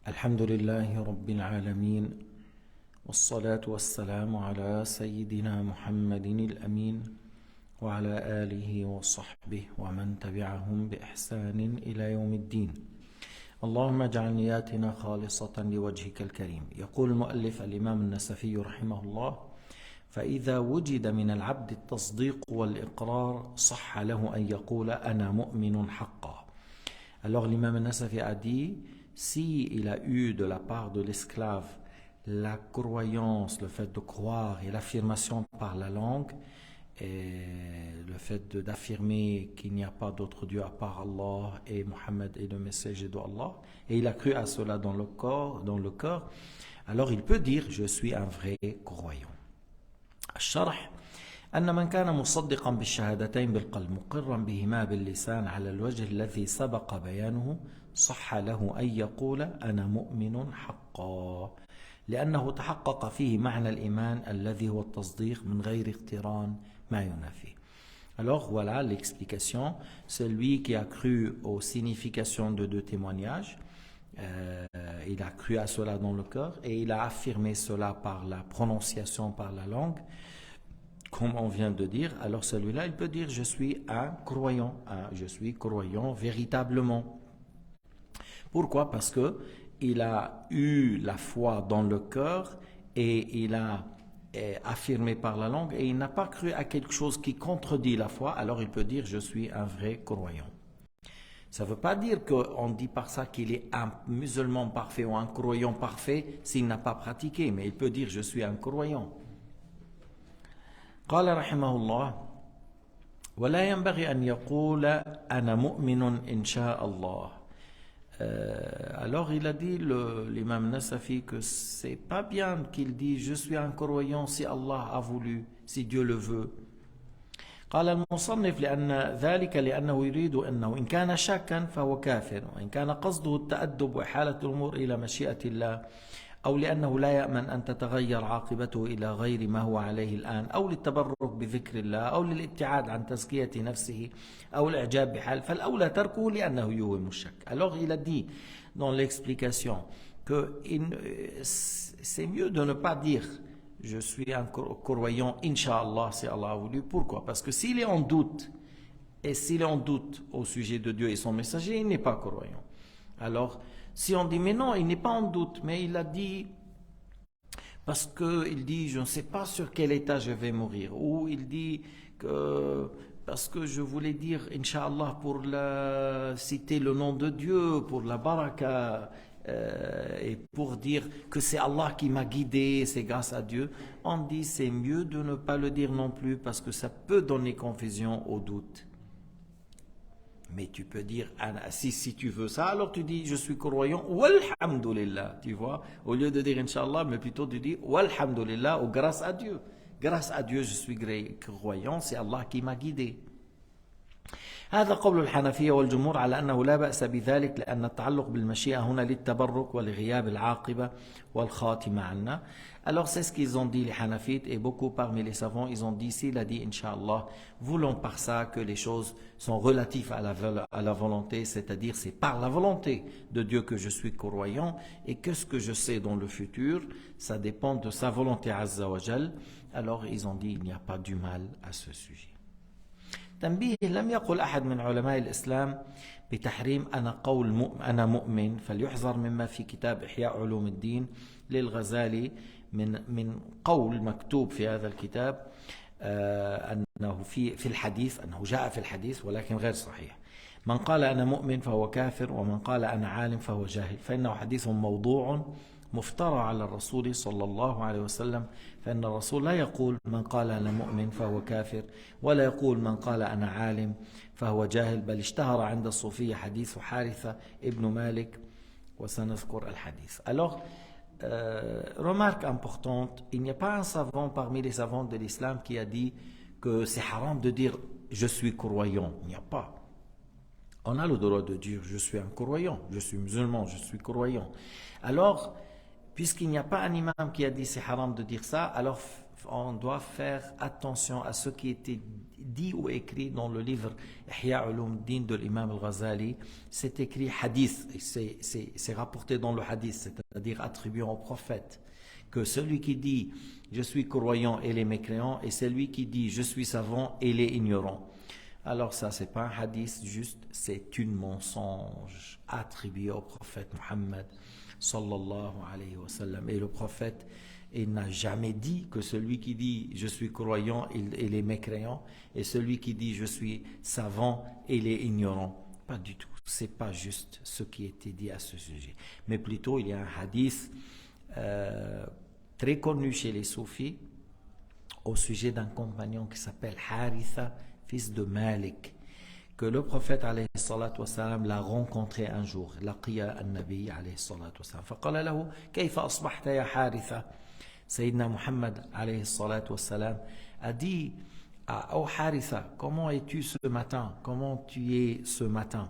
الحمد لله رب العالمين والصلاة والسلام على سيدنا محمد الأمين وعلى آله وصحبه ومن تبعهم بإحسان إلى يوم الدين. اللهم اجعل نياتنا خالصة لوجهك الكريم. يقول المؤلف الإمام النسفي رحمه الله: فإذا وجد من العبد التصديق والإقرار صح له أن يقول أنا مؤمن حقا. Alors l'imam al-Nasafi a dit, si il a eu de la part de l'esclave la croyance, le fait de croire et l'affirmation par la langue, et le fait d'affirmer qu'il n'y a pas d'autre Dieu à part Allah et Mohammed est le messager d'Allah, et il a cru à cela dans le cœur, alors il peut dire je suis un vrai croyant. الشرح أن من كان مصدقا بالشهادتين بالقلب مقرا بهما باللسان على الوجه الذي سبق بيانه صح له أن يقول أنا مؤمن حقا لأنه تحقق فيه معنى الإيمان الذي هو التصديق من غير اقتران ما ينافيه. Alors voilà l'explication. Celui qui a cru aux significations de deux témoignages, il a cru à cela dans le cœur et il a affirmé cela par la prononciation, par la langue, comme on vient de dire. Alors celui-là, il peut dire je suis croyant véritablement. Pourquoi? Parce que il a eu la foi dans le cœur et il a affirmé par la langue et il n'a pas cru à quelque chose qui contredit la foi, alors il peut dire je suis un vrai croyant. Ça ne veut pas dire qu'on dit par ça qu'il est un musulman parfait ou un croyant parfait s'il n'a pas pratiqué, mais il peut dire je suis un croyant. قال رحمه الله: ولا ينبغي أن يقول أنا مؤمن إن شاء الله. Alors il a dit l'imam Nasafi que c'est pas bien qu'il dise je suis un croyant si Allah a voulu, si Dieu le veut. قال المصنف لأنه يريد أنه إن كان شاكا فهو كافر وإن كان قصده التأدب وإحالة الأمور إلى مشيئة الله أو لأنه لا يأمن أن تتغير عاقبته إلى غير ما هو عليه الآن أو للتبرك بذكر الله أو للابتعاد عن تزكية نفسه أو الإعجاب بحال فالأولى تركه لأنه يوهم الشك. Alors il a dit dans l'explication que c'est mieux de ne pas dire je suis un croyant Inch'Allah si Allah a voulu. Pourquoi? Parce que s'il est en doute et s'il est en doute au sujet de Dieu et son messager, il n'est pas croyant. Alors si on dit mais non, il n'est pas en doute, mais il a dit parce qu'il dit je ne sais pas sur quel état je vais mourir, ou il dit que parce que je voulais dire Inch'Allah pour citer le nom de Dieu, pour la baraka, et pour dire que c'est Allah qui m'a guidé, c'est grâce à Dieu. On dit c'est mieux de ne pas le dire non plus parce que ça peut donner confusion au doute. Mais tu peux dire, si tu veux ça, alors tu dis, je suis croyant, walhamdulillah, tu vois, au lieu de dire Inch'Allah, mais plutôt tu dis, walhamdulillah, ou grâce à Dieu. Grâce à Dieu, je suis croyant, c'est Allah qui m'a guidé. هذا قول الحنفية والجمهور على أنه لا بأس بذلك لأن التعلق بالمشيئة هنا للتبرك ولغياب العاقبة والخاتمة عنا. Alors c'est ce qu'ils ont dit les Hanafites et beaucoup parmi les savants, ils ont dit, s'il a dit Inch'Allah, voulons par ça que les choses sont relatives à la volonté, c'est-à-dire c'est par la volonté de Dieu que je suis croyant et que ce que je sais dans le futur, ça dépend de sa volonté Azza wa Jal. Alors ils ont dit, il n'y a pas du mal à ce sujet. تنبيه: لم يقل أحد من علماء الإسلام بتحريم أنا مؤمن فليحذر مما في كتاب إحياء علوم الدين للغزالي من قول مكتوب في هذا الكتاب أنه في الحديث، أنه جاء في الحديث ولكن غير صحيح. من قال أنا مؤمن فهو كافر ومن قال أنا عالم فهو جاهل، فإنه حديث موضوع مفترى على الرسول صلى الله عليه وسلم، فإن الرسول لا يقول من قال أنا مؤمن فهو كافر ولا يقول من قال أنا عالم فهو جاهل، بل اشتهر عند الصوفية حديث حارثة ابن مالك وسنذكر الحديث. Alors, remarque importante, il n'y a pas un savant parmi les savants de l'islam qui a dit que c'est haram de dire je suis croyant. Il n'y a pas. On a le droit de dire je suis un croyant, je suis musulman, je suis croyant. Alors, puisqu'il n'y a pas un imam qui a dit c'est haram de dire ça, alors on doit faire attention à ce qui était dit ou écrit dans le livre Ihya Ulumuddin de l'imam al-Ghazali. C'est écrit hadith, c'est rapporté dans le hadith, c'est-à-dire attribué au prophète, que celui qui dit « je suis croyant » et les mécréants, et celui qui dit « je suis savant » et les ignorants. Alors ça, c'est pas un hadith juste, c'est une mensonge attribué au prophète Muhammad sallallahu alayhi wa sallam. Et le prophète, il n'a jamais dit que celui qui dit je suis croyant et les mécréants, et celui qui dit je suis savant et les ignorants. Pas du tout. C'est pas juste ce qui était dit à ce sujet. Mais plutôt, il y a un hadith très connu chez les soufis au sujet d'un compagnon qui s'appelle Haritha, fils de Malik, que le prophète alayhi salatu wassalam l'a rencontré un jour. Laqiya an-nabi alayhi salatu wassalam. فقال له كيف أصبحت يا حارثة. Sayyidina Muhammad alayhi salatu wassalam a dit à Haritha, comment es-tu ce matin? Comment tu es ce matin?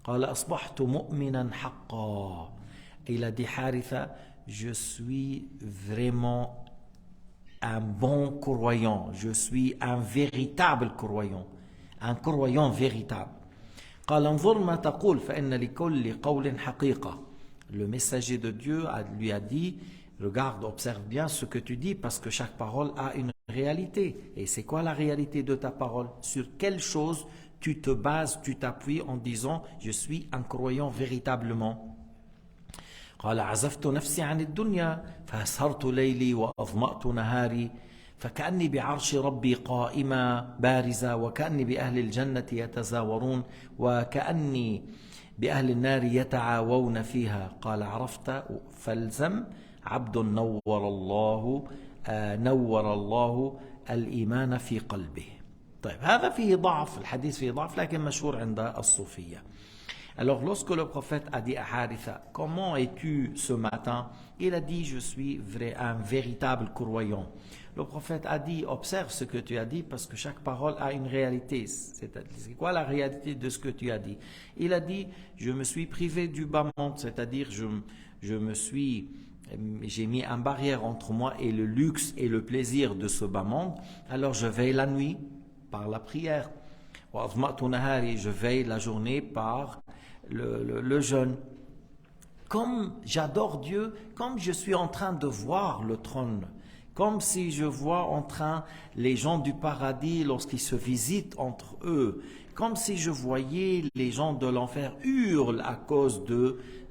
قال أصبحت مؤمنا حقا. Il a dit Haritha, je suis vraiment un bon croyant, je suis un véritable croyant, un croyant véritable. قال انظر ما تقول فإن لكل قول حقيقة. Le messager de Dieu lui a dit, regarde, observe bien ce que tu dis parce que chaque parole a une réalité. Et c'est quoi la réalité de ta parole? Sur quelle chose tu te bases, tu t'appuies en disant je suis un croyant véritablement? قال عزفت نفسي عن الدنيا فأسهرت ليلي وأظمأت نهاري فكأني بعرش ربي قائمة بارزة وكأني بأهل الجنة يتزاورون وكأني بأهل النار يتعاوون فيها. قال عرفت فالزم عبد نور الله الإيمان في قلبه. طيب هذا فيه ضعف، الحديث فيه ضعف لكن مشهور عند الصوفية. Alors lorsque le prophète a dit à Haritha, comment es-tu ce matin? Il a dit, je suis un véritable croyant. Le prophète a dit, observe ce que tu as dit parce que chaque parole a une réalité. C'est quoi la réalité de ce que tu as dit? Il a dit, je me suis privé du bas monde, c'est-à-dire j'ai mis une barrière entre moi et le luxe et le plaisir de ce bas monde. Alors je veille la nuit par la prière. Je veille la journée par le jeûne. Comme j'adore Dieu, comme je suis en train de voir le trône, comme si je vois en train les gens du paradis lorsqu'ils se visitent entre eux, comme si je voyais les gens de l'enfer hurlent à cause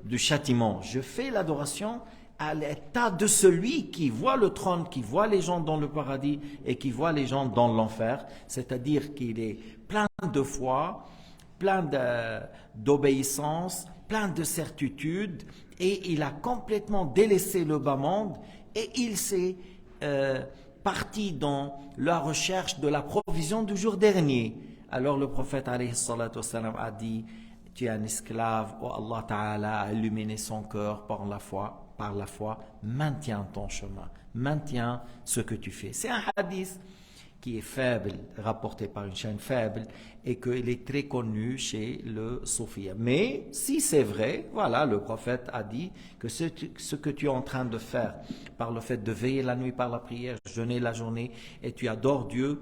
du châtiment. Je fais l'adoration à l'état de celui qui voit le trône, qui voit les gens dans le paradis et qui voit les gens dans l'enfer, c'est-à-dire qu'il est plein de foi, plein d'obéissance, plein de certitude, et il a complètement délaissé le bas monde et il s'est parti dans la recherche de la provision du jour dernier. Alors le prophète alayhi salatu wassalam a dit, tu es un esclave, oh Allah Ta'ala a illuminé son cœur par la foi, maintiens ton chemin, maintiens ce que tu fais. C'est un hadith qui est faible, rapporté par une chaîne faible, et qu'il est très connu chez le soufia. Mais si c'est vrai, voilà, le prophète a dit que ce que tu es en train de faire, par le fait de veiller la nuit par la prière, jeûner la journée, et tu adores Dieu,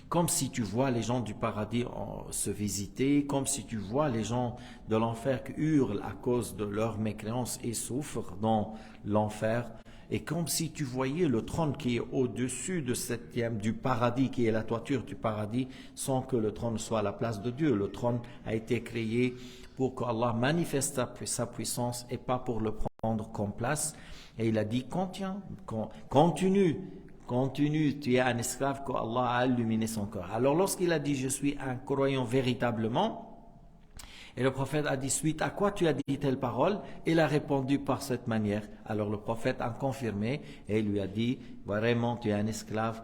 comme si tu vois les gens du paradis se visiter, comme si tu vois les gens de l'enfer qui hurlent à cause de leur mécréance et souffrent dans l'enfer, et comme si tu voyais le trône qui est au-dessus du paradis, qui est la toiture du paradis, sans que le trône soit à la place de Dieu. Le trône a été créé pour qu'Allah manifeste sa puissance et pas pour le prendre comme place. Et il a dit, continue, tu es un esclave qu'Allah a illuminé son cœur. Alors lorsqu'il a dit, je suis un croyant véritablement, et le prophète a dit, suite à quoi tu as dit telle parole? Il a répondu par cette manière. Alors le prophète a confirmé et il lui a dit, vraiment tu es un esclave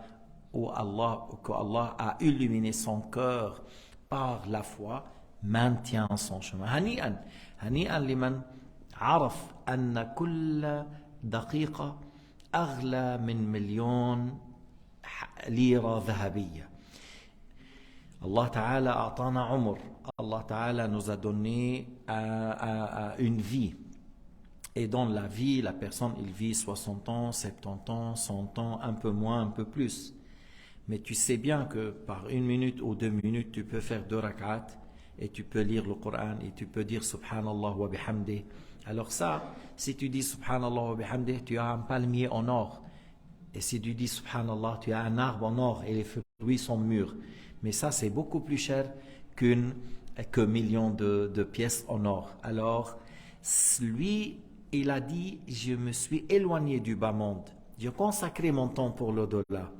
qu'Allah a illuminé son cœur par la foi, maintient son chemin. هنيئا لمن عرف أن كل دقيقة أغلى من مليون ليرة ذهبية. Allah Ta'ala a'tana umr. Allah Ta'ala nous a donné une vie. Et dans la vie, la personne, il vit 60 ans, 70 ans, 100 ans, un peu moins, un peu plus. Mais tu sais bien que par 1 minute ou 2 minutes, tu peux faire 2 rak'at et tu peux lire le Coran et tu peux dire Subhanallah wa bihamdih. Alors ça, si tu dis Subhanallah wa bihamdih, tu as un palmier en or. Et si tu dis Subhanallah, tu as un arbre en or et les fruits sont mûrs. Mais ça, c'est beaucoup plus cher que millions de pièces en or. Alors, lui, il a dit, je me suis éloigné du bas monde. J'ai consacré mon temps pour l'au-delà.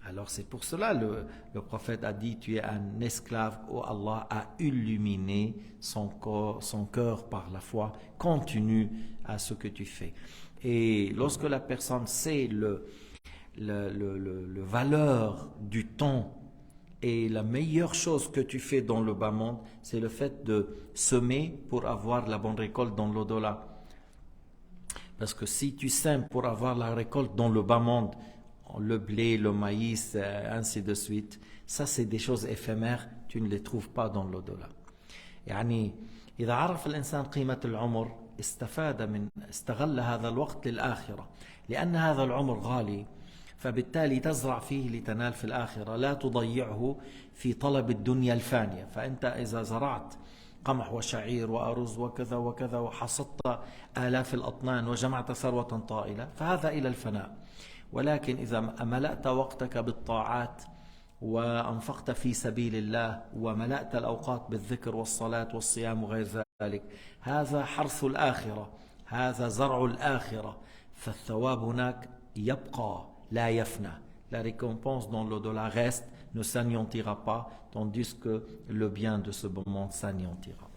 Alors c'est pour cela le prophète a dit, tu es un esclave où Allah a illuminé son cœur par la foi. Continue à ce que tu fais. Et lorsque la personne sait le valeur du temps et la meilleure chose que tu fais dans le bas monde, c'est le fait de semer pour avoir la bonne récolte dans l'au-delà. Parce que si tu sèmes pour avoir la récolte dans le bas monde, le blé, le maïs, ainsi de suite, ça c'est des choses éphémères, tu ne les trouves pas dans l'au-delà. يعني إذا عرف الإنسان قيمة العمر استغل هذا الوقت للآخرة لأن هذا العمر غالي فبالتالي تزرع فيه لتنال في الآخرة لا تضيعه في طلب الدنيا الفانية. فأنت إذا زرعت قمح وشعير وأرز وكذا وكذا وحصدت آلاف الأطنان وجمعت ثروة طائلة فهذا إلى الفناء. ولكن إذا ملأت وقتك بالطاعات وأنفقت في سبيل الله وملأت الأوقات بالذكر والصلاة والصيام وغير ذلك هذا حرث الآخرة هذا زرع الآخرة فالثواب هناك يبقى لا يفنى. La récompense dans l'au-delà reste, ne s'anéantira pas, tandis que le bien de ce monde s'anéantira.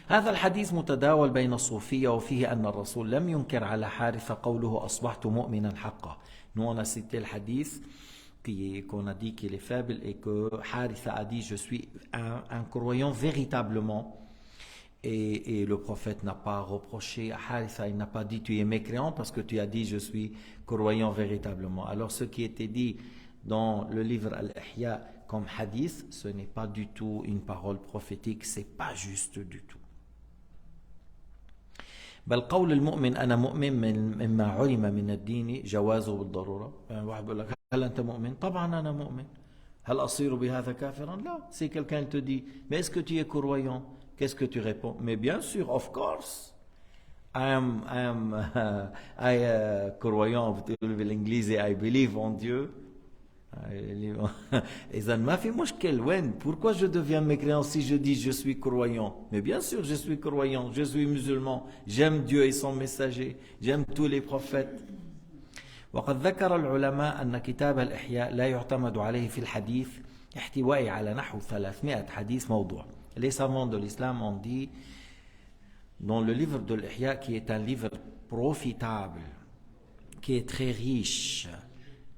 هذا الحديث متداول بين الصوفية وفيه أن الرسول لم ينكر على حارثة قوله أصبحت مؤمنا حقا. Nous on a cité le hadith qu'on a dit qu'il est faible et que Haritha a dit je suis un croyant véritablement. Et le prophète n'a pas reproché à Haritha, il n'a pas dit tu es mécréant parce que tu as dit je suis croyant véritablement. Alors ce qui était dit dans le livre Al-Ihya comme hadith, ce n'est pas du tout une parole prophétique, c'est pas juste du tout. بل قول المؤمن أنا مؤمن مما علم من الدين جوازه بالضرورة. يعني واحد بيقول لك هل أنت مؤمن؟ طبعا أنا مؤمن. هل أصير بهذا كافرا؟ لا. Si quelqu'un te dit mais est-ce que tu es croyant? Qu'est-ce que tu réponds? Mais bien sûr, of course. I croyant بالإنجليزي I believe en Dieu. إذا ما في مشكل وين pourquoi je deviens mécréant si je dis je suis croyant? Mais bien sûr je suis croyant, je suis musulman, j'aime Dieu et son messager, j'aime tous les prophètes. وقد ذكر العلماء أن كتاب الإحياء لا يعتمد عليه في الحديث احتوائه على نحو 300 حديث موضوع. Les savants de l'islam ont dit dans le livre de l'Ihya qui est un livre profitable, qui est très riche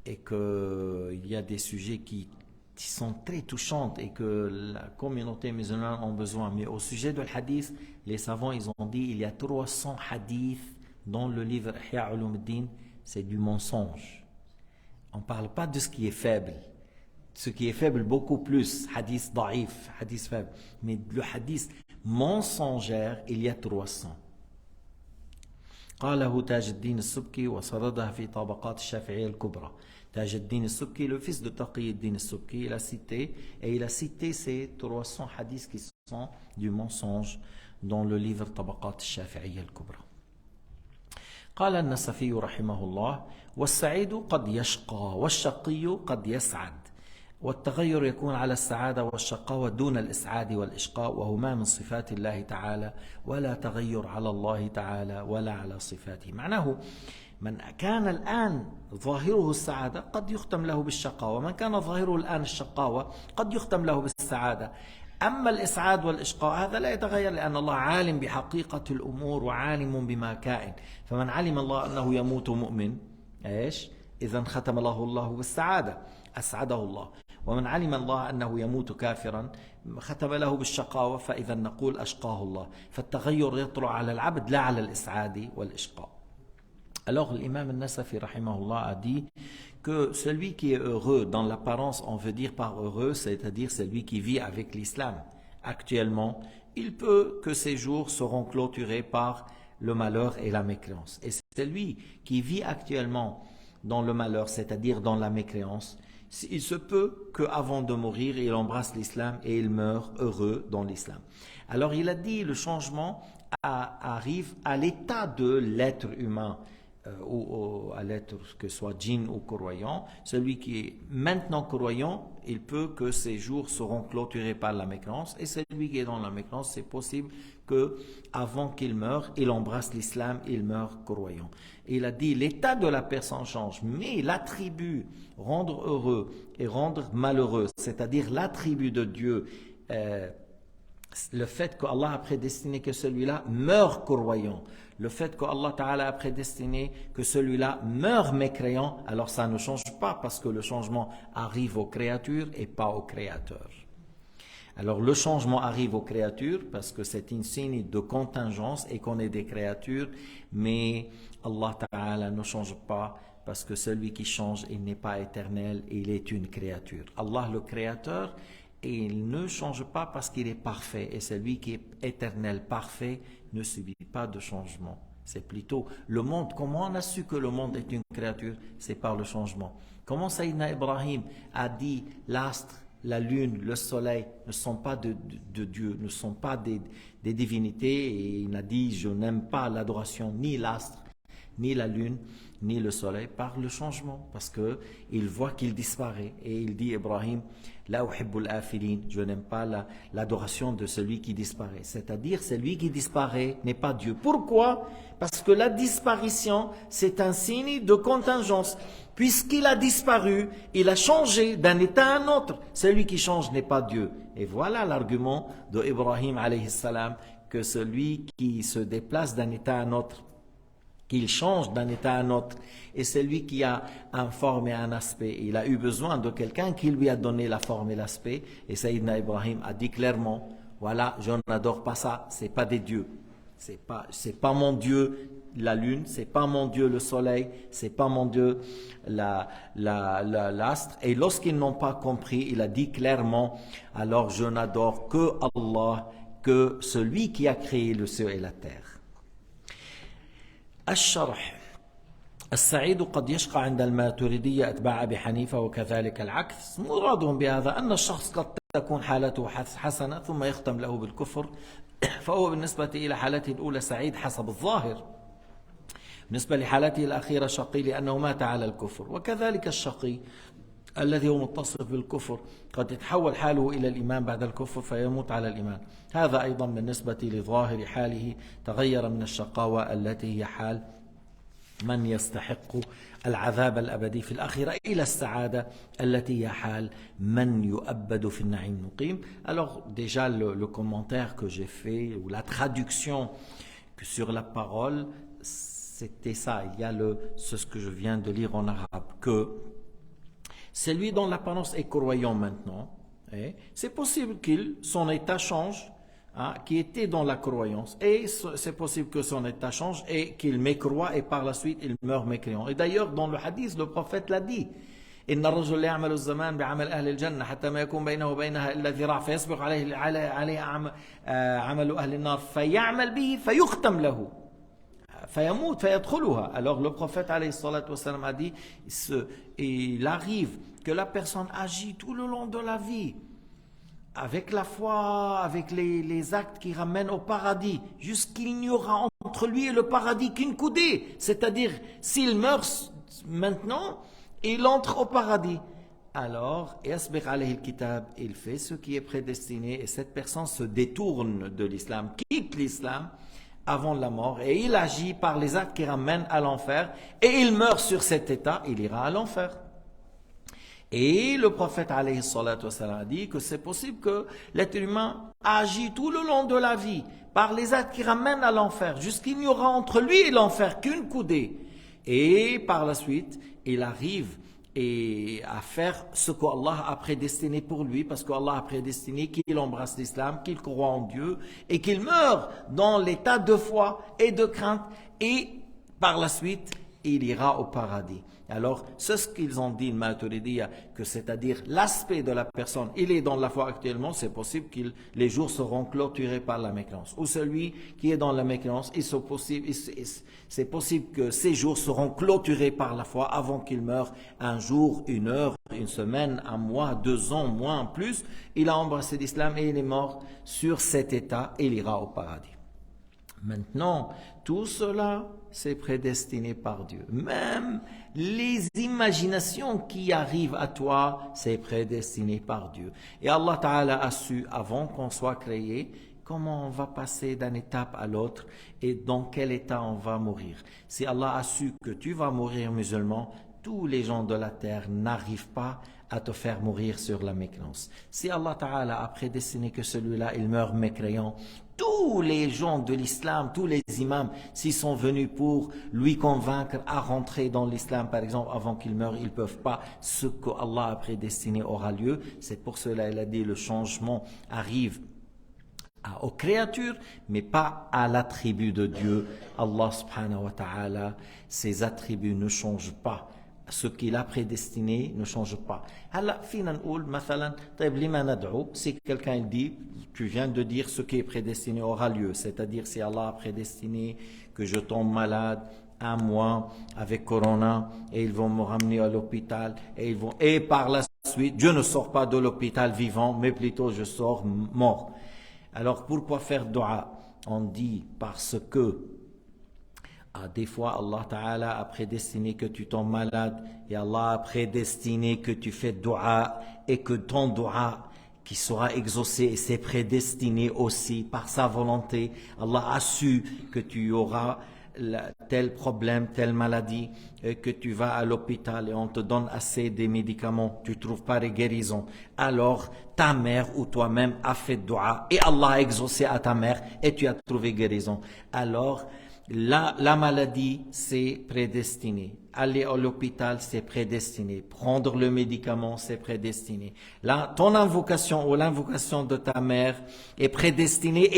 et qu'il y a des sujets qui sont très touchants et que la communauté musulmane a besoin. Mais au sujet de l'hadith, les savants ils ont dit il y a 300 hadiths dans le livre Ihya Ulumuddin, c'est du mensonge. On ne parle pas de ce qui est faible. Ce qui est faible beaucoup plus, hadith daif, hadith faible. Mais le hadith mensongère, il y a 300. قاله تاج الدين السبكي وسردها في طبقات الشافعية الكبرى. تاج الدين السبكي, le fils de Taqi al-Din al-Subki, il a cité, et il a cité ces 300 hadiths qui sont du mensonge dans le livre طبقات الشافعية الكبرى. قال النسفي رحمه الله والسعيد قد يشقى والشقي قد يسعد والتغير يكون على السعادة والشقاوة دون الإسعاد والإشقاء وهما من صفات الله تعالى ولا تغير على الله تعالى ولا على صفاته. معناه من كان الآن ظاهره السعادة قد يختم له بالشقاوة ومن كان ظاهره الآن الشقاوة قد يختم له بالسعادة. أما الإسعاد والإشقاء هذا لا يتغير لأن الله عالم بحقيقة الأمور وعالم بما كائن. فمن علم الله أنه يموت مؤمن إيش؟ إذا ختم له الله بالسعادة أسعده الله. ومن علم الله أنه يموت كافرا ختم له بالشقاوة فإذا نقول أشقاه الله. فالتغير يطلع على العبد لا على الإسعاد والإشقاء. Alors l'imam al-Nasafi rahimahullah a dit que celui qui est heureux, dans l'apparence on veut dire par heureux, c'est-à-dire celui qui vit avec l'islam. Actuellement, il peut que ses jours seront clôturés par le malheur et la mécréance. Et c'est lui qui vit actuellement dans le malheur, c'est-à-dire dans la mécréance. Il se peut qu'avant de mourir, il embrasse l'islam et il meurt heureux dans l'islam. Alors il a dit le changement arrive à l'état de l'être humain, ou à l'être que ce soit djinn ou croyant. Celui qui est maintenant croyant, il peut que ses jours seront clôturés par la mécréance, et celui qui est dans la mécréance, c'est possible que avant qu'il meure, il embrasse l'islam, il meurt croyant. Il a dit l'état de la personne change, mais l'attribut rendre heureux et rendre malheureux, c'est-à-dire l'attribut de Dieu, le fait qu'Allah a prédestiné que celui-là meure croyant, le fait qu'Allah Ta'ala a prédestiné que celui-là meure mécréant, alors ça ne change pas parce que le changement arrive aux créatures et pas au Créateur. Alors le changement arrive aux créatures parce que c'est un signe de contingence et qu'on est des créatures, mais Allah Ta'ala ne change pas parce que celui qui change, il n'est pas éternel, il est une créature. Allah le Créateur, et il ne change pas parce qu'il est parfait. Et celui qui est éternel, parfait, ne subit pas de changement. C'est plutôt le monde. Comment on a su que le monde est une créature? C'est par le changement. Comment Sayyidina Ibrahim a dit l'astre, la lune, le soleil ne sont pas de Dieu, ne sont pas des divinités. Et il a dit, je n'aime pas l'adoration ni l'astre, ni la lune, ni le soleil, par le changement, parce qu'il voit qu'il disparaît. Et il dit, Ibrahim, la uhibbul afilin, je n'aime pas l'adoration de celui qui disparaît. C'est-à-dire, celui qui disparaît n'est pas Dieu. Pourquoi? Parce que la disparition, c'est un signe de contingence. Puisqu'il a disparu, il a changé d'un état à un autre. Celui qui change n'est pas Dieu. Et voilà l'argument de Ibrahim alayhi salam, que celui qui se déplace d'un état à un autre, qu'il change d'un état à un autre, et celui qui a une forme et un aspect, il a eu besoin de quelqu'un qui lui a donné la forme et l'aspect, et Sayyidina Ibrahim a dit clairement, voilà, je n'adore pas ça, c'est pas des dieux, c'est pas mon Dieu la lune, c'est pas mon Dieu le soleil, c'est pas mon Dieu l'astre. Et lorsqu'ils n'ont pas compris, il a dit clairement, alors je n'adore que Allah, que celui qui a créé le ciel et la terre. الشرح السعيد قد يشقى عند الماتريدية أتباع أبي حنيفة وكذلك العكس. مرادهم بهذا أن الشخص قد تكون حالته حسنة ثم يختم له بالكفر، فهو بالنسبة إلى حالته الأولى سعيد حسب الظاهر، بالنسبة لحالته الأخيرة شقي لأنه مات على الكفر. وكذلك الشقي الذي هو متصف بالكفر قد يتحول حاله إلى الإيمان بعد الكفر فيموت على الإيمان. هذا أيضا بالنسبة لظاهر حاله تغير من الشقاوة التي هي حال من يستحق العذاب الأبدي في الآخرة إلى السعادة التي هي حال من يؤبد في النعيم المقيم. Alors déjà le commentaire que j'ai fait ou la traduction sur la parole, c'était ça. Il y a ce que je viens de lire en arabe, que celui dont l'apparence est croyant maintenant, c'est possible que son état change, qui était dans la croyance, et c'est possible que son état change et qu'il mécroit et par la suite il meurt mécréant. Et d'ailleurs dans le hadith, le prophète l'a dit, إن الرجل يعمل الزمان بعمل أهل الجنة حتى ما يكون بينه وبينها إلا ذراع فيسبق عليه عمل أهل النار فيعمل به فيختم له فيموت فيدخلها. Alors le prophète alayhi salatu wassalam a dit, il arrive que la personne agit tout le long de la vie avec la foi, avec les actes qui ramènent au paradis, jusqu'il n'y aura entre lui et le paradis qu'une coudée. C'est-à-dire, s'il meurt maintenant, il entre au paradis. Alors, yasbiq alayhi al-kitab, il fait ce qui est prédestiné, et cette personne se détourne de l'islam, quitte l'islam avant la mort, et il agit par les actes qui ramènent à l'enfer, et il meurt sur cet état, il ira à l'enfer. Et le prophète alayhi salatu wassalam a dit que c'est possible que l'être humain agit tout le long de la vie par les actes qui ramènent à l'enfer, jusqu'il n'y aura entre lui et l'enfer qu'une coudée. Et par la suite, il arrive à faire ce qu'Allah a prédestiné pour lui, parce qu'Allah a prédestiné qu'il embrasse l'islam, qu'il croit en Dieu, et qu'il meurt dans l'état de foi et de crainte, et par la suite, il ira au paradis. Alors, c'est ce qu'ils ont dit, le Maturidiyya, que c'est-à-dire l'aspect de la personne, il est dans la foi actuellement, c'est possible que les jours seront clôturés par la mécréance. Ou celui qui est dans la mécréance, c'est possible que ces jours seront clôturés par la foi avant qu'il meure un jour, une heure, une semaine, un mois, 2 ans, moins, plus. Il a embrassé l'islam et il est mort sur cet état et il ira au paradis. Maintenant, tout cela, c'est prédestiné par Dieu. Même les imaginations qui arrivent à toi, c'est prédestiné par Dieu. Et Allah Ta'ala a su, avant qu'on soit créé, comment on va passer d'une étape à l'autre et dans quel état on va mourir. Si Allah a su que tu vas mourir musulman, tous les gens de la terre n'arrivent pas à te faire mourir sur la mécréance. Si Allah Ta'ala a prédestiné que celui-là, il meurt mécréant, tous les gens de l'islam, tous les imams, s'ils sont venus pour lui convaincre à rentrer dans l'islam, par exemple, avant qu'il meure, ils ne peuvent pas. Ce que Allah a prédestiné aura lieu. C'est pour cela qu'il a dit le changement arrive aux créatures, mais pas à l'attribut de Dieu. Allah subhanahu wa ta'ala, ses attributs ne changent pas. Ce qu'il a prédestiné ne change pas. Si quelqu'un dit, tu viens de dire ce qui est prédestiné aura lieu, c'est-à-dire si Allah a prédestiné que je tombe malade un mois avec Corona et ils vont me ramener à l'hôpital et par la suite, Dieu ne sort pas de l'hôpital vivant, mais plutôt je sors mort. Alors pourquoi faire dua? On dit parce que des fois, Allah Ta'ala a prédestiné que tu tombes malade et Allah a prédestiné que tu fais dua et que ton dua qui sera exaucé et c'est prédestiné aussi par sa volonté. Allah a su que tu auras tel problème, telle maladie, et que tu vas à l'hôpital et on te donne assez de médicaments, tu ne trouves pas de guérison. Alors, ta mère ou toi-même a fait dua et Allah a exaucé à ta mère et tu as trouvé guérison. Alors, la maladie, c'est prédestiné. Aller à l'hôpital, c'est prédestiné. Prendre le médicament, c'est prédestiné. Là, ton invocation ou l'invocation de ta mère est prédestinée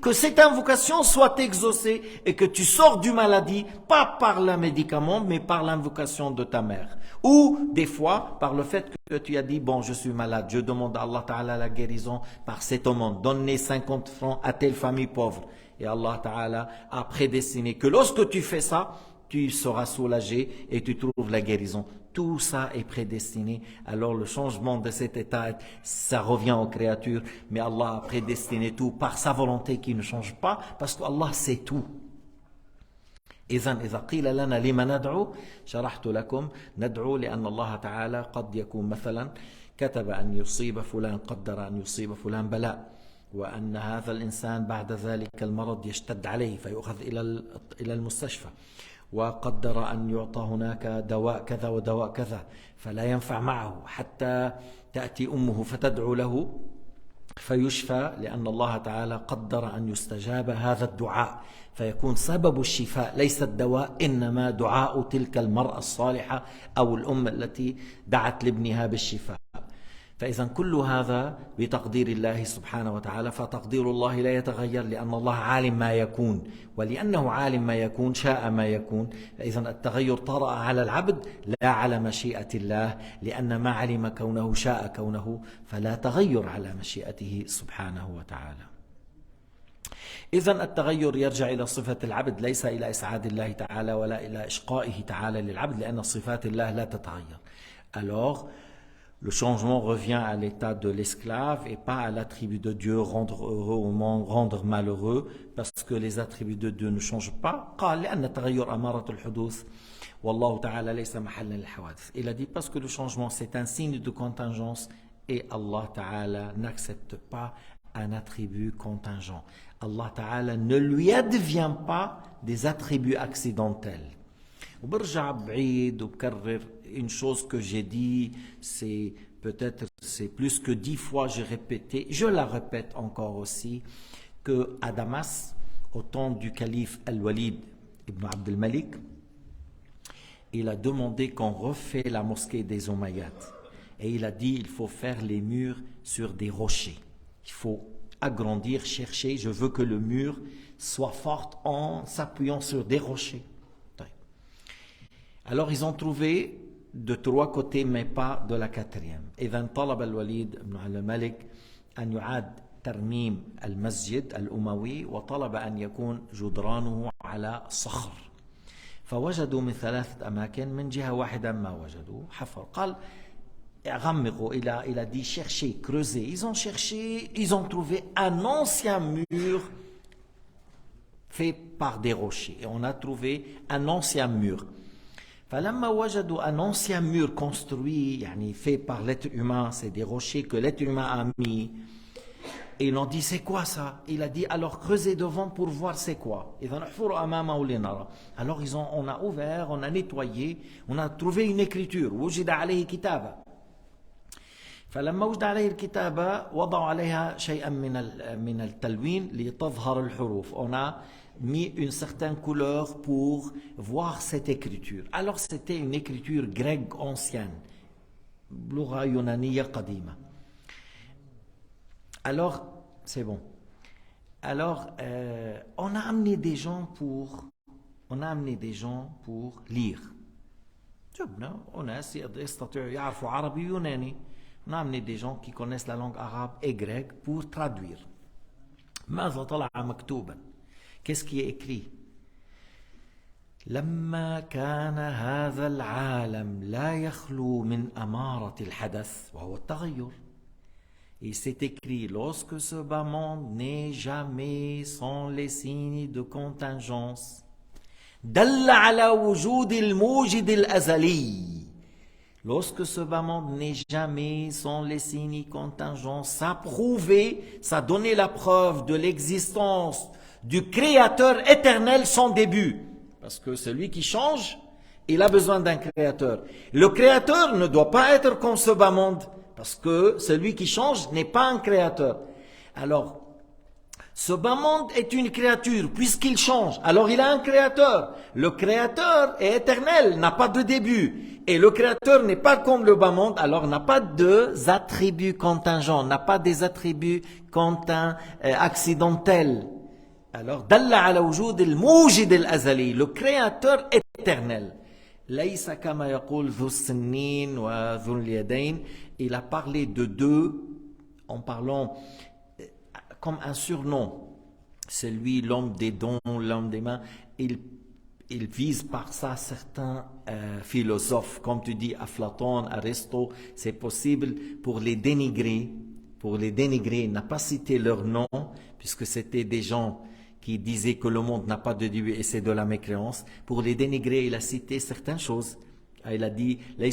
que cette invocation soit exaucée et que tu sors du maladie, pas par le médicament, mais par l'invocation de ta mère. Ou, des fois, par le fait que tu as dit, bon, je suis malade, je demande à Allah Ta'ala la guérison par cet aumône. Donnez 50 francs à telle famille pauvre. Et Allah Ta'ala a prédestiné que lorsque tu fais ça, tu seras soulagé et tu trouves la guérison. Tout ça est prédestiné. Alors le changement de cet état, ça revient aux créatures. Mais Allah a prédestiné tout par sa volonté qui ne change pas parce qu'Allah sait tout. إذا قيل لنا لما ندعو شرحت لكم ندعو لأن الله تعالى قد يكون مثلا كتب أن يصيب فلان قدر أن يصيب فلان بلاء وأن هذا الإنسان بعد ذلك المرض يشتد عليه فيؤخذ إلى المستشفى وقدر أن يعطى هناك دواء كذا ودواء كذا فلا ينفع معه حتى تأتي أمه فتدعو له فيشفى لأن الله تعالى قدر أن يستجاب هذا الدعاء فيكون سبب الشفاء ليس الدواء إنما دعاء تلك المرأة الصالحة أو الأم التي دعت لابنها بالشفاء. فإذا كل هذا بتقدير الله سبحانه وتعالى فتقدير الله لا يتغير لأن الله عالم ما يكون ولأنه عالم ما يكون شاء ما يكون فإذا التغير طرأ على العبد لا على مشيئة الله لأن ما علم كونه شاء كونه فلا تغير على مشيئته سبحانه وتعالى. إذا التغير يرجع إلى صفة العبد ليس إلى إسعاد الله تعالى ولا إلى إشقائه تعالى للعبد لأن صفات الله لا تتغير. Alors, le changement revient à l'état de l'esclave et pas à l'attribut de Dieu, rendre heureux ou rendre malheureux, parce que les attributs de Dieu ne changent pas. قال لأن التغير أمارة الحدوث والله تعالى ليس محلا للحوادث. Il a dit parce que le changement c'est un signe de contingence et Allah Ta'ala n'accepte pas un attribut contingent. Allah Ta'ala ne lui advient pas des attributs accidentels. وبرجع بعيد وبكرر une chose que j'ai dit, c'est plus que 10 fois j'ai répété, je la répète encore aussi, que à Damas, au temps du calife Al-Walid ibn Abd al-Malik, il a demandé qu'on refait la mosquée des Omeyyades. Et il a dit, il faut faire les murs sur des rochers. Il faut agrandir, chercher, je veux que le mur soit fort en s'appuyant sur des rochers. Alors ils ont trouvé de 3 côtés, mais pas de la 4e. إذن طلب الوليد بن عبد الملك أن يعاد ترميم المسجد الأموي، وطلب أن يكون جدرانه على صخر. فوجدوا من 3 أماكن، من جهة واحدة ما وجدوا، حفر. قال غمقوا. Il a dit chercher, creuser. Ils ont cherché, ils ont trouvé un ancien mur fait par des rochers. Et on a trouvé un ancien mur. فلما وجدوا un ancien mur construit, يعني fait par l'être humain, c'est des rochers que l'être humain a mis. Et ils ont dit, c'est quoi ça? Il a dit, alors creusez devant pour voir c'est quoi. Alors on a ouvert, on a nettoyé, on a trouvé une écriture. وجد عليه كتابة. فلما وجد عليه الكتابة وضعوا عليها شيئا من التلوين لتظهر الحروف. On a mis une certaine couleur pour voir cette écriture. Alors c'était une écriture grecque ancienne. بلغة يونانية قديمة. Alors, c'est bon. Alors, on a amené des gens pour lire. On a amené des gens qui connaissent la langue arabe et grecque pour traduire. Qu'est-ce qui est écrit? لما كان هذا العالم لا يخلو من أمارة الحدث وهو التغير. Et c'est écrit, lorsque ce bas monde n'est jamais sans les signes de contingence. دل على وجود الموجد الأزلي. Lorsque ce bas monde n'est jamais sans les signes contingents, ça prouvait, ça donnait la preuve de l'existence du Créateur éternel sans début. Parce que celui qui change, il a besoin d'un Créateur. Le Créateur ne doit pas être comme ce bas monde. Parce que celui qui change n'est pas un créateur. Alors, ce bas monde est une créature, puisqu'il change. Alors il a un créateur. Le créateur est éternel, n'a pas de début. Et le créateur n'est pas comme le bas monde, alors n'a pas des attributs contingents, n'a pas des attributs accidentels. Alors, dalla ala wujud al-mujid al-azali, le créateur éternel. ليس كما يقول ذو السنين وذو اليدين. Il a parlé de deux en parlant comme un surnom. C'est lui, l'homme des dons, l'homme des mains. Il vise par ça certains philosophes, comme tu dis, Aflaton, Aristote. C'est possible pour les dénigrer. Il n'a pas cité leur nom, puisque c'était des gens qui disaient que le monde n'a pas de début et c'est de la mécréance. Pour les dénigrer, il a cité certaines choses. Il a dit, il a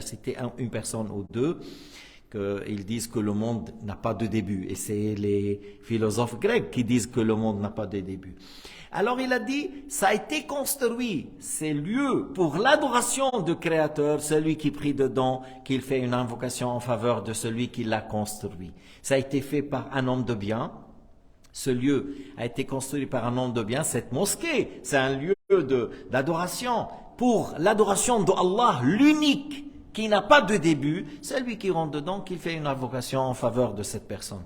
cité une personne ou deux, qu'ils disent que le monde n'a pas de début. Et c'est les philosophes grecs qui disent que le monde n'a pas de début. Alors il a dit, ça a été construit, ces lieux pour l'adoration du Créateur, celui qui prie dedans, qu'il fait une invocation en faveur de celui qui l'a construit. Ça a été fait par un homme de bien. Ce lieu a été construit par un homme de bien. Cette mosquée, c'est un lieu d'adoration pour l'adoration d'Allah, l'unique, qui n'a pas de début. C'est lui qui rentre dedans, qui fait une invocation en faveur de cette personne.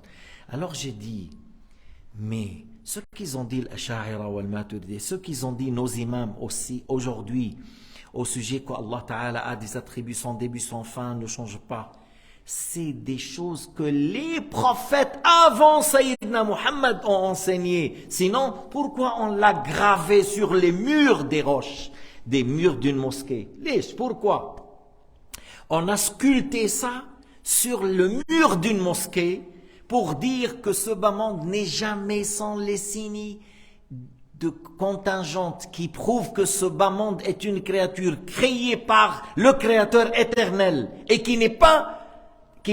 Alors j'ai dit, mais ce qu'ils ont dit l'Ash'a'ira ou al-Maturidi, ce qu'ils ont dit nos imams aussi aujourd'hui, au sujet qu'Allah Ta'ala a des attributs sans début, sans fin, ne change pas. C'est des choses que les prophètes avant Sayyidina Muhammad ont enseigné. Sinon, pourquoi on l'a gravé sur les murs des roches, des murs d'une mosquée? Pourquoi? On a sculpté ça sur le mur d'une mosquée pour dire que ce bas monde n'est jamais sans les signes de contingente qui prouvent que ce bas monde est une créature créée par le Créateur éternel et qui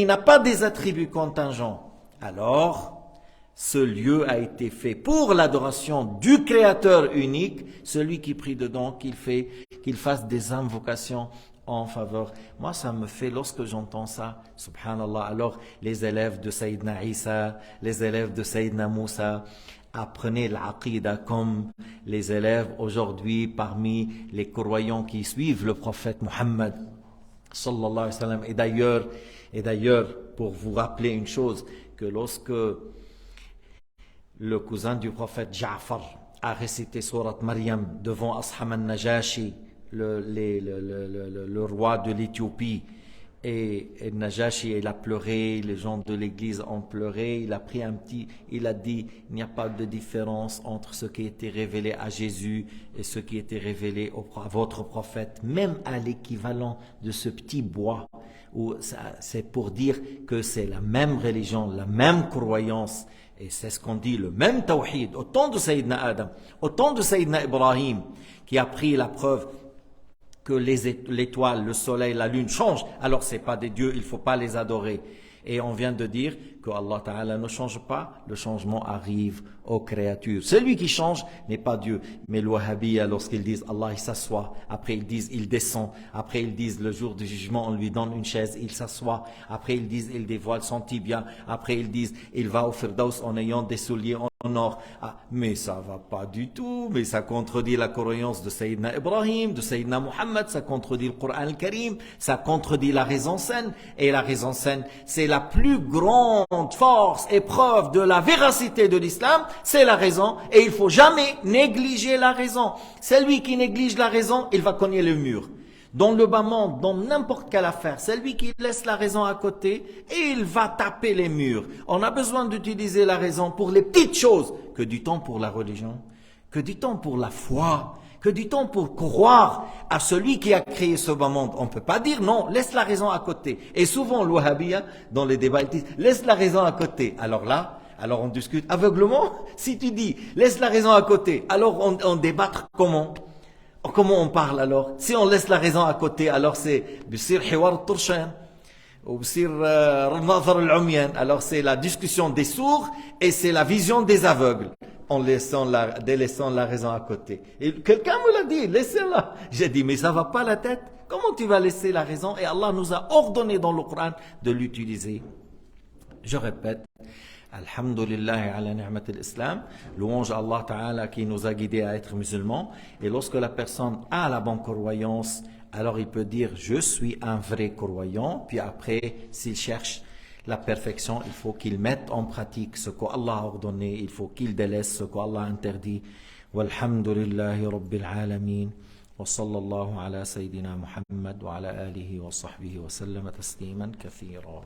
n'a pas des attributs contingents. Alors, ce lieu a été fait pour l'adoration du Créateur unique, celui qui prie dedans, qu'il fasse des invocations en faveur. Moi, ça me fait, lorsque j'entends ça, subhanallah, alors les élèves de Sayyidina Isa, les élèves de Sayyidina Moussa, apprenez l'aqida comme les élèves aujourd'hui parmi les croyants qui suivent le prophète Muhammad sallallahu alayhi wa sallam. Et d'ailleurs, pour vous rappeler une chose, que lorsque le cousin du prophète Ja'far a récité Surat Maryam devant Asham al-Najashi, le roi de l'Éthiopie. Et Najashi, il a pleuré, les gens de l'église ont pleuré, il a pris il a dit, il n'y a pas de différence entre ce qui était révélé à Jésus et ce qui était révélé à votre prophète, même à l'équivalent de ce petit bois, où c'est pour dire que c'est la même religion, la même croyance, et c'est ce qu'on dit, le même tawhid, autant de Sayyidina Adam, autant de Sayyidina Ibrahim, qui a pris la preuve que l'étoile, le soleil, la lune changent, alors ce n'est pas des dieux, il ne faut pas les adorer. Et on vient de dire que Allah Ta'ala ne change pas, le changement arrive aux créatures. Celui qui change n'est pas Dieu. Mais le Wahhabiyya, lorsqu'ils disent Allah il s'assoit, après ils disent il descend, après ils disent le jour du jugement on lui donne une chaise, il s'assoit, après ils disent il dévoile son tibia, après ils disent il va au Firdaus en ayant des souliers en or. Ah, mais ça va pas du tout, mais ça contredit la croyance de Sayyidina Ibrahim, de Sayyidina Muhammad, ça contredit le Coran al-Karim, ça contredit la raison saine, et la raison saine, c'est la plus grande force et preuve de la véracité de l'islam, c'est la raison, et il faut jamais négliger la raison. Celui qui néglige la raison, il va cogner le mur. Dans le bas monde, dans n'importe quelle affaire, c'est lui qui laisse la raison à côté et il va taper les murs. On a besoin d'utiliser la raison pour les petites choses, que du temps pour la religion, que du temps pour la foi, que du temps pour croire à celui qui a créé ce bas monde. On ne peut pas dire non, laisse la raison à côté. Et souvent, le Wahhabiyya, dans les débats, ils disent laisse la raison à côté. Alors là, on discute aveuglement. Si tu dis laisse la raison à côté, alors on débattre comment? Comment on parle alors? Si on laisse la raison à côté, alors c'est alors c'est la discussion des sourds et c'est la vision des aveugles en délaissant la raison à côté. Et quelqu'un me l'a dit, laissez-la. J'ai dit, mais ça va pas la tête. Comment tu vas laisser la raison? Et Allah nous a ordonné dans le Coran de l'utiliser. Je répète. Alhamdulillah ala ni'mat al-Islam, louange à Allah Ta'ala qui nous a guidés à être musulmans. Et lorsque la personne a la bonne croyance, alors il peut dire je suis un vrai croyant. Puis après, s'il cherche la perfection, il faut qu'il mette en pratique ce qu'Allah a ordonné, il faut qu'il délaisse ce qu'Allah a interdit. Walhamdulillahi rabbil alamin. Wa sallallahu ala sayyidina Muhammad wa ala alihi wa sahbihi wa sallam tasliman kathira.